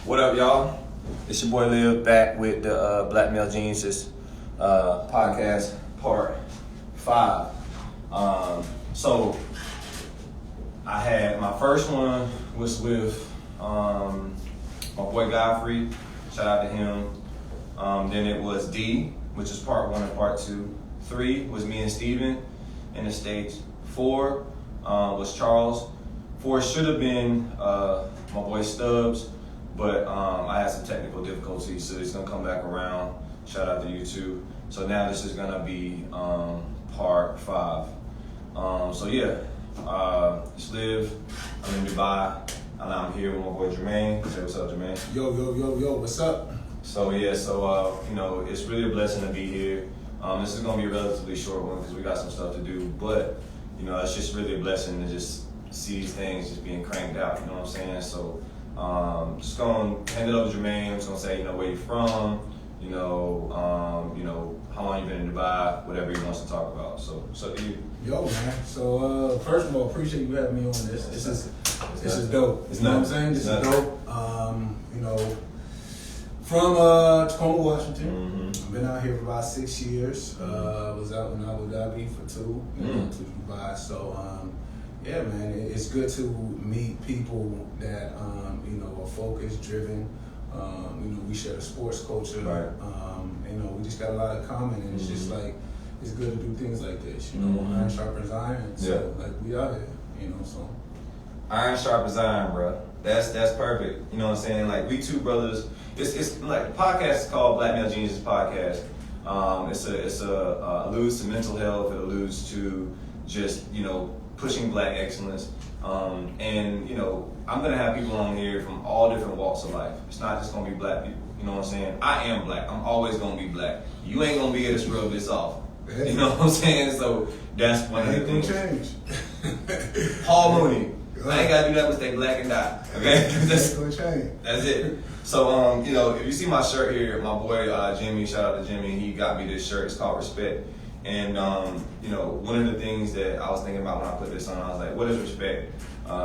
What up, y'all? It's your boy L.I.V back with the Black Male Geniuses podcast part 5. So I had my first one was with my boy Godfrey. Shout out to him. Then it was D, which is part 1 and part 2. 3 was me and Steven in the States. 4 was Charles. 4 should have been my boy Stubbs, but I had some technical difficulties, so he's gonna come back around. Shout out to you too. So now this is gonna be part 5. So yeah, it's Liv. I'm in Dubai, and I'm here with my boy Jermaine. Say what's up, Jermaine. Yo, what's up? So yeah, it's really a blessing to be here. This is gonna be a relatively short one because we got some stuff to do, but it's just really a blessing to just see these things just being cranked out. You know what I'm saying? So just gonna hand it over to Jermaine. I'm just gonna say where you're from, how long you've been in Dubai, whatever he wants to talk about. So what's up to you? Yo, man. So first of all, appreciate you having me on this. This is dope. You know what I'm saying? This is dope. From Tacoma, Washington. Mm-hmm. I've been out here for about 6 years. Was out in L.I.V for 2, to Dubai. So yeah, man, it's good to meet people that are focused, driven. We share the sports culture. Right. We just got a lot in common, and it's just like it's good to do things like this. Iron sharpens iron. So we out here. So iron sharpens iron, bro. That's perfect. You know what I'm saying? Like we two brothers. It's like the podcast is called Black Male Geniuses Podcast. It's alludes to mental health. It alludes to just pushing black excellence. And I'm gonna have people on here from all different walks of life. It's not just gonna be black people. You know what I'm saying? I am black. I'm always gonna be black. You ain't gonna be able to rub this off. You know what I'm saying? So that's one of the things. Change. Paul Mooney. I ain't gotta do that but stay black and die. Okay? That's gonna change. That's it. So if you see my shirt here, my boy Jimmy, shout out to Jimmy, he got me this shirt. It's called Respect. And one of the things that I was thinking about when I put this on, I was like, what does respect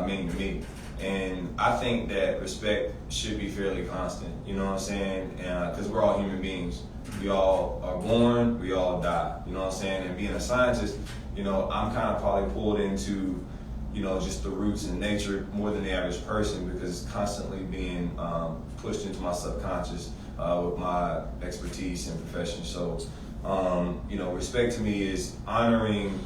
mean to me? And I think that respect should be fairly constant. You know what I'm saying? Because we're all human beings. We all are born, we all die. You know what I'm saying? And being a scientist, I'm kind of probably pulled into just the roots and nature more than the average person, because it's constantly being pushed into my subconscious with my expertise and profession. So, respect to me is honoring,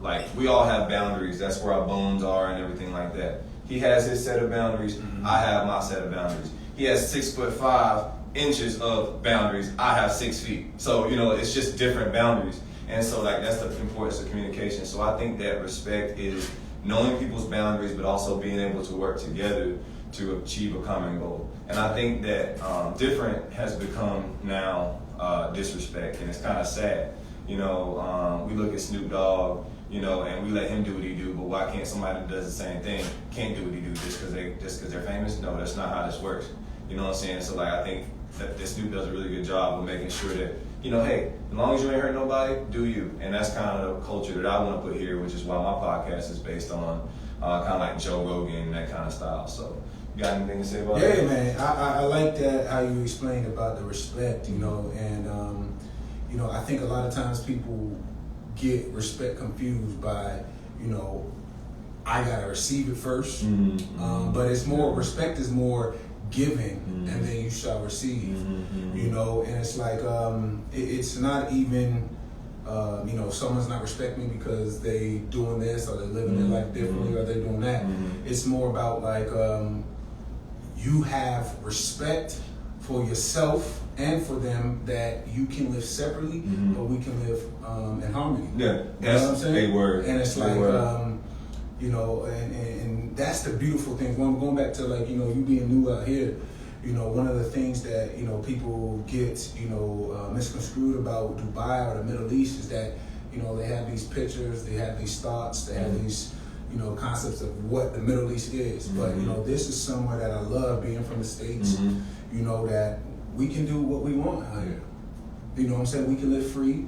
like, we all have boundaries. That's where our bones are and everything like that. He has his set of boundaries. Mm-hmm. I have my set of boundaries. He has 6'5" of boundaries. I have 6 feet. So, it's just different boundaries. And so, that's the importance of communication. So I think that respect is knowing people's boundaries, but also being able to work together to achieve a common goal. And I think that different has become now disrespect, and it's kind of sad. We look at Snoop Dogg, and we let him do what he do, but why can't somebody that does the same thing can't do what he do just because they're famous? No, that's not how this works. You know what I'm saying? So I think that Snoop does a really good job of making sure that hey, as long as you ain't hurt nobody, do you. And that's kind of the culture that I want to put here, which is why my podcast is based on kind of like Joe Rogan, that kind of style. So, you got anything to say about that? Yeah, man. I like that, how you explained about the respect, and, I think a lot of times people get respect confused by, I got to receive it first. Mm-hmm. But it's more, respect is more giving, and then you shall receive. And it's like it's not even someone's not respecting me because they doing this or they living their life differently or they doing that. It's more about like you have respect for yourself and for them, that you can live separately, but we can live in harmony. Yeah, that's what I'm saying? Big word. And it's like and that's the beautiful thing. Going back to you being new out here, one of the things that people get misconstrued about Dubai or the Middle East is that they have these pictures, they have these thoughts, they have these concepts of what the Middle East is. But this is somewhere that I love, being from the States. That we can do what we want out here. You know what I'm saying? We can live free.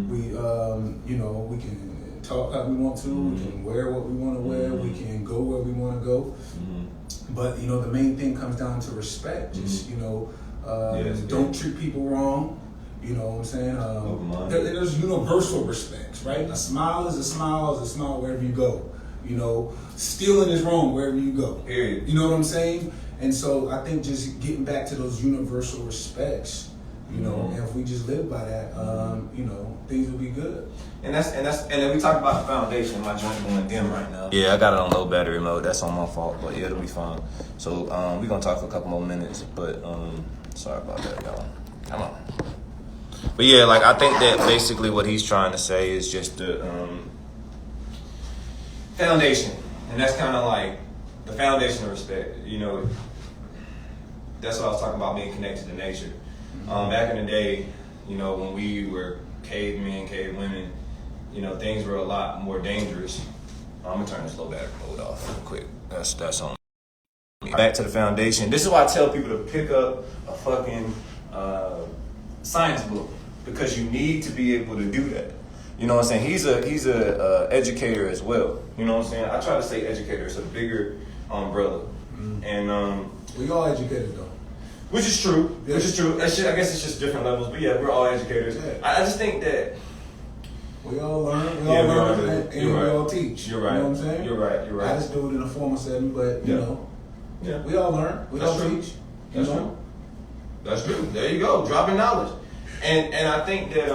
We we can talk how we want to. We can wear what we want to wear. We can go where we want to go. But you know, the main thing comes down to respect. Just you know, don't treat people wrong. You know what I'm saying? There's universal respects, right? A smile is a smile is a smile wherever you go. You know, stealing is wrong wherever you go. Period. You know what I'm saying? And so I think just getting back to those universal respects, you know, and if we just live by that, you know, things will be good. And then we talked about the foundation. My joint going dim right now. Yeah, I got it on low battery mode. That's on my fault, but yeah, it'll be fine. So we're gonna talk for a couple more minutes, but sorry about that, y'all. Come on. But yeah, like I think that basically what he's trying to say is just the foundation, and that's kind of like the foundation of respect. You know, that's what I was talking about, being connected to nature. Back in the day, you know, when we were cavemen, cavewomen, you know, things were a lot more dangerous. I'm gonna turn this low battery mode off real quick. That's on. Back to the foundation. This is why I tell people to pick up a fucking science book, because you need to be able to do that. You know what I'm saying? He's a educator as well. You know what I'm saying? I try to say educator. It's a bigger umbrella. And we all educated though. Which is true. Yeah. Which is true. I guess it's just different levels. But yeah, we're all educators. Yeah. I just think that we all learn. We all learn, and we all teach. You're right. You know what I'm saying? You're right. You're right. I just do it in a formal setting, but you know, we all learn. We all teach. That's true. That's true. There you go. Dropping knowledge. And I think that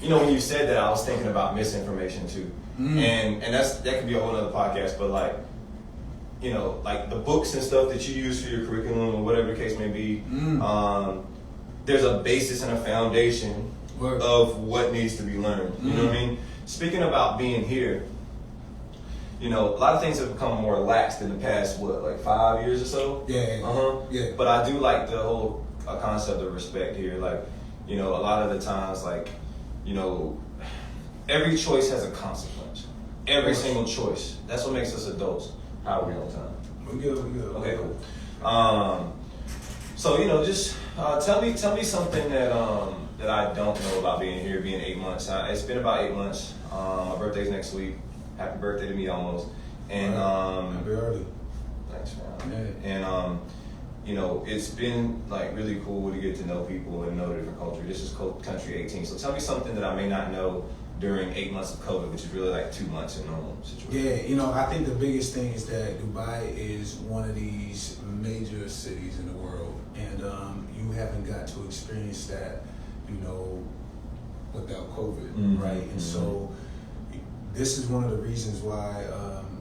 you know, when you said that, I was thinking about misinformation too. And that could be a whole other podcast, but like, you know, like the books and stuff that you use for your curriculum or whatever the case may be, there's a basis and a foundation of what needs to be learned. You know what I mean? Speaking about being here, you know, a lot of things have become more lax in the past, like 5 years or so? Yeah. But I do like the whole concept of respect here. Like, you know, a lot of the times, like, you know, every choice has a consequence. Every single choice. That's what makes us adults. How are we on time? We good. Okay, cool. So, you know, just tell me something that I don't know about being here, being 8 months. It's been about 8 months. My birthday's next week. Happy birthday to me almost. And happy early. Thanks, man. Yeah. And you know, it's been like really cool to get to know people and know different culture. This is country 18. So tell me something that I may not know during 8 months of COVID, which is really like 2 months in normal situation. Yeah, you know, I think the biggest thing is that Dubai is one of these major cities in the world, and you haven't got to experience that, you know, without COVID, right? And so this is one of the reasons why,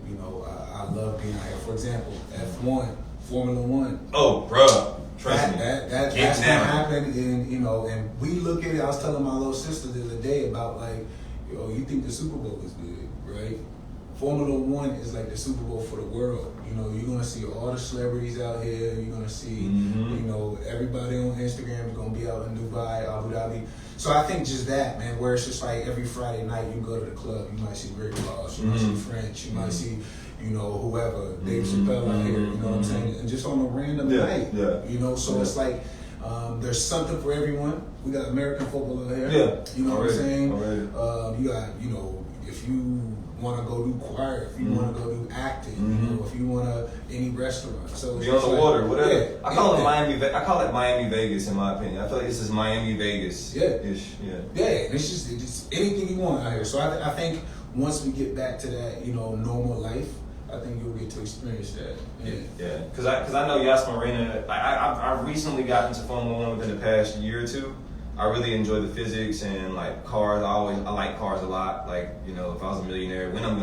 you know, I love being out here. For example, F1, Formula One. Oh, bruh. Trust me. That's gonna happen, and you know, and we look at it. I was telling my little sister the other day about like, yo, you think the Super Bowl is big, right? Formula One is like the Super Bowl for the world. You know, you're gonna see all the celebrities out here. You're gonna see, you know, everybody on Instagram is gonna be out in Dubai, Abu Dhabi. So I think just that, man, where it's just like every Friday night you go to the club, you might see Rick Ross, you might see French, you might see, you know, whoever, Dave Chappelle out here, you know what I'm saying? And just on a random night, you know, so it's like, there's something for everyone. We got American football out here, you know what I'm saying? You got, you know, if you want to go do choir, if you want to go do acting, you know, if you want to any restaurant, so be on the water, whatever. I call it Miami. I call it Miami Vegas, in my opinion. I feel like this is Miami Vegas. Ish. It's just anything you want out here. So I think once we get back to that, you know, normal life, I think you'll get to experience that. Because I know Yas Marina. I've recently gotten into Formula One within the past year or two. I really enjoy the physics and like cars. I like cars a lot. Like, you know, if I was a millionaire, when I'm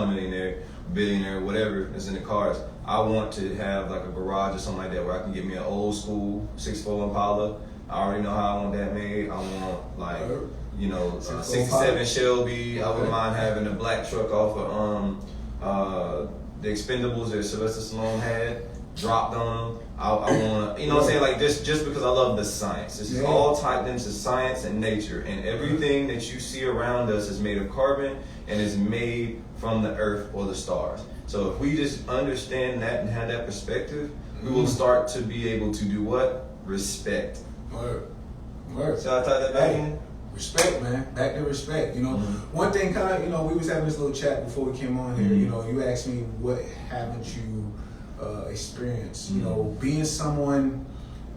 a millionaire, billionaire, whatever is in the cars, I want to have like a garage or something like that where I can get me an old school 6'4" Impala. I already know how I want that made. I want like, you know, 67 Shelby. I wouldn't mind having a black truck off of the Expendables that Sylvester Stallone had. Dropped on them. I want to, you know what I'm saying? Like this, just because I love the science. This is all tied into science and nature, and everything that you see around us is made of carbon and is made from the earth or the stars. So if we just understand that and have that perspective, we will start to be able to do what? Respect. Word. So I thought that back in. Respect, man. Back to respect. You know, one thing kind of, you know, we was having this little chat before we came on here. You know, you asked me what haven't you experience. You know, being someone,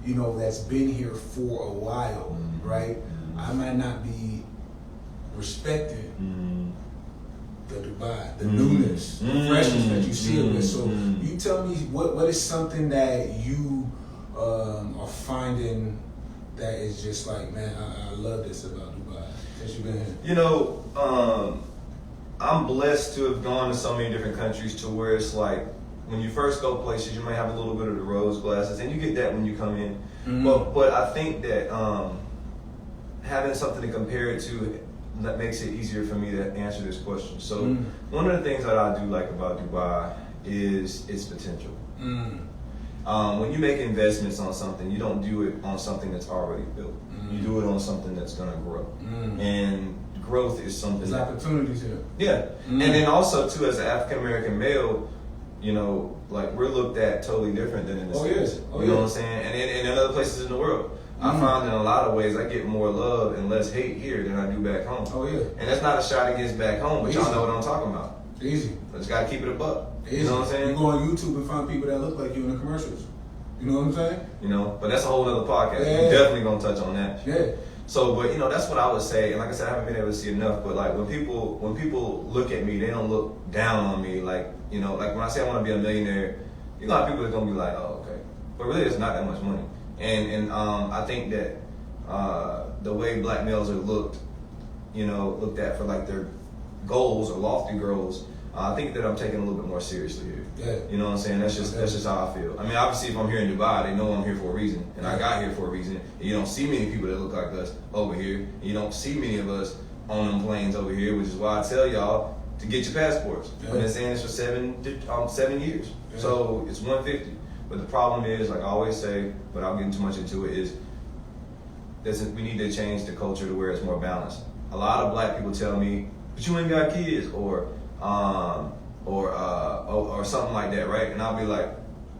you know, that's been here for a while, right? I might not be respecting the Dubai, the newness, the freshness that you see of it. So you tell me what is something that you are finding that is just like, man, I love this about Dubai since you've been here. You know, I'm blessed to have gone to so many different countries to where it's like when you first go places, you may have a little bit of the rose glasses, and you get that when you come in. But I think that having something to compare it to that makes it easier for me to answer this question. So one of the things that I do like about Dubai is its potential. When you make investments on something, you don't do it on something that's already built. You do it on something that's going to grow. And growth is something. There's opportunities here. Yeah. And then also, too, as an African-American male, you know, like we're looked at totally different than in the States. You know what I'm saying? And in other places in the world. I find in a lot of ways I get more love and less hate here than I do back home. And that's not a shot against back home, but y'all know what I'm talking about. Easy. I just gotta keep it a buck. You know what I'm saying? You go on YouTube and find people that look like you in the commercials. You know what I'm saying? You know, but that's a whole other podcast. We're definitely gonna touch on that. So, but you know, that's what I would say. And like I said, I haven't been able to see enough. But like when people look at me, they don't look down on me. Like, you know, like when I say I want to be a millionaire, you know, a lot of people are gonna be like, oh, okay. But really, it's not that much money. And I think that the way black males are looked at for like their goals or lofty goals, I think that I'm taking a little bit more seriously here. You know what I'm saying? That's just how I feel. I mean, obviously, if I'm here in Dubai, they know I'm here for a reason, and I got here for a reason. And you don't see many people that look like us over here. And you don't see many of us on them planes over here, which is why I tell y'all to get your passports. I've been saying this for 7 years, so it's 150. But the problem is, like I always say, without getting too much into it, is we need to change the culture to where it's more balanced. A lot of black people tell me, but you ain't got kids, or something like that, right? And I'll be like,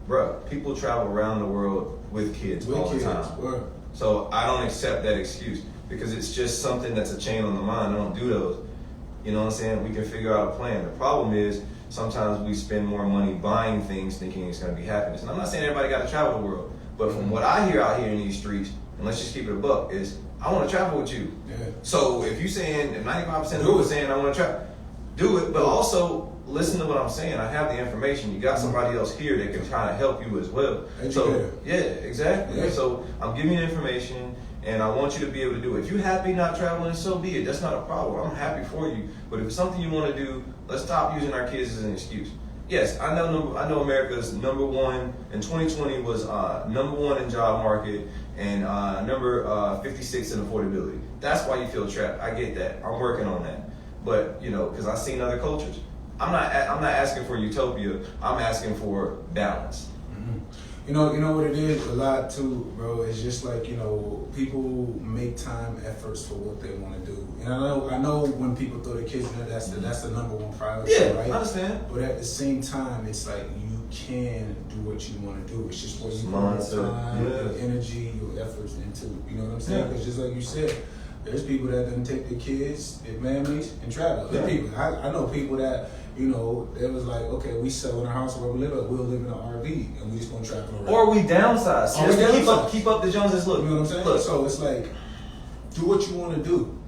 bruh, people travel around the world with kids all the time. So I don't accept that excuse because it's just something that's a chain on the mind. I don't do those. You know what I'm saying? We can figure out a plan. The problem is sometimes we spend more money buying things thinking it's going to be happiness. And I'm not saying everybody got to travel the world, but from what I hear out here in these streets, and let's just keep it a buck, is I want to travel with you. So if you're saying, if 95% of people are saying I want to travel, do it, but also listen to what I'm saying. I have the information. You got somebody else here that can try to help you as well. So yeah, exactly. So I'm giving you information, and I want you to be able to do it. If you're happy not traveling, so be it. That's not a problem. I'm happy for you. But if it's something you want to do, let's stop using our kids as an excuse. Yes, I know America's number one in 2020 was number one in job market and number 56 in affordability. That's why you feel trapped. I get that. I'm working on that. But you know, because I've seen other cultures. I'm not asking for utopia. I'm asking for balance. You know what it is a lot too, bro. It's just like, you know, people make time efforts for what they want to do, and I know when people throw their kids in there, that's the number one priority, right? I understand. But at the same time, it's like you can do what you want to do. It's just what you put your time, your energy, your efforts into. You know what I'm saying? Because just like you said, there's people that didn't take their kids, their families, and travel. People, I know people that, you know, it was like, okay, we selling our house where we live at, we'll live in an RV, and we just gonna travel around. Or we downsize. Keep up the Joneses. Look, you know what I'm saying? Look. So it's like, do what you want to do.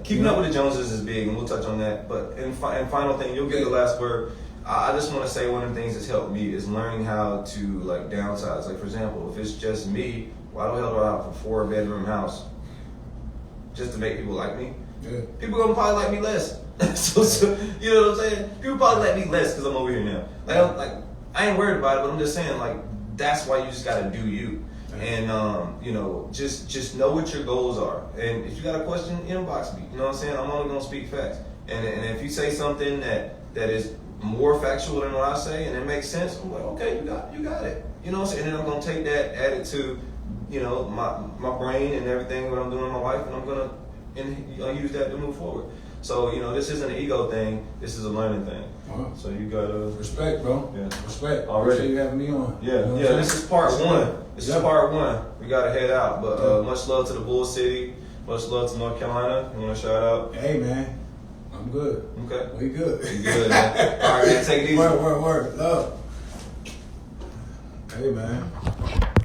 Keeping up with the Joneses is big, and we'll touch on that. But and final thing, you'll get the last word. I just want to say one of the things that's helped me is learning how to like downsize. Like for example, if it's just me, why the hell do I have a 4-bedroom house? Just to make people like me? People gonna probably like me less. so you know what I'm saying? People probably like me less because I'm over here now. I ain't worried about it, but I'm just saying like that's why you just gotta do you. And you know, just know what your goals are. And if you got a question, inbox me. You know what I'm saying? I'm only gonna speak facts. And if you say something that is more factual than what I say and it makes sense, I'm like, okay, you got it. You know what I'm saying? And then I'm gonna take that, add it to, you know, my brain and everything what I'm doing in my life, and I'm gonna use that to move forward. So, you know, this isn't an ego thing. This is a learning thing. So you gotta respect, bro. Respect. Already. Appreciate you having me on. You know this is part one. This is part one. We gotta head out. But much love to the Bull City. Much love to North Carolina. You wanna shout out? Hey man, I'm good. Okay. We good. We good, man. All right, man. Take it easy. Word. Love. Hey man,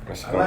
Let's I go. like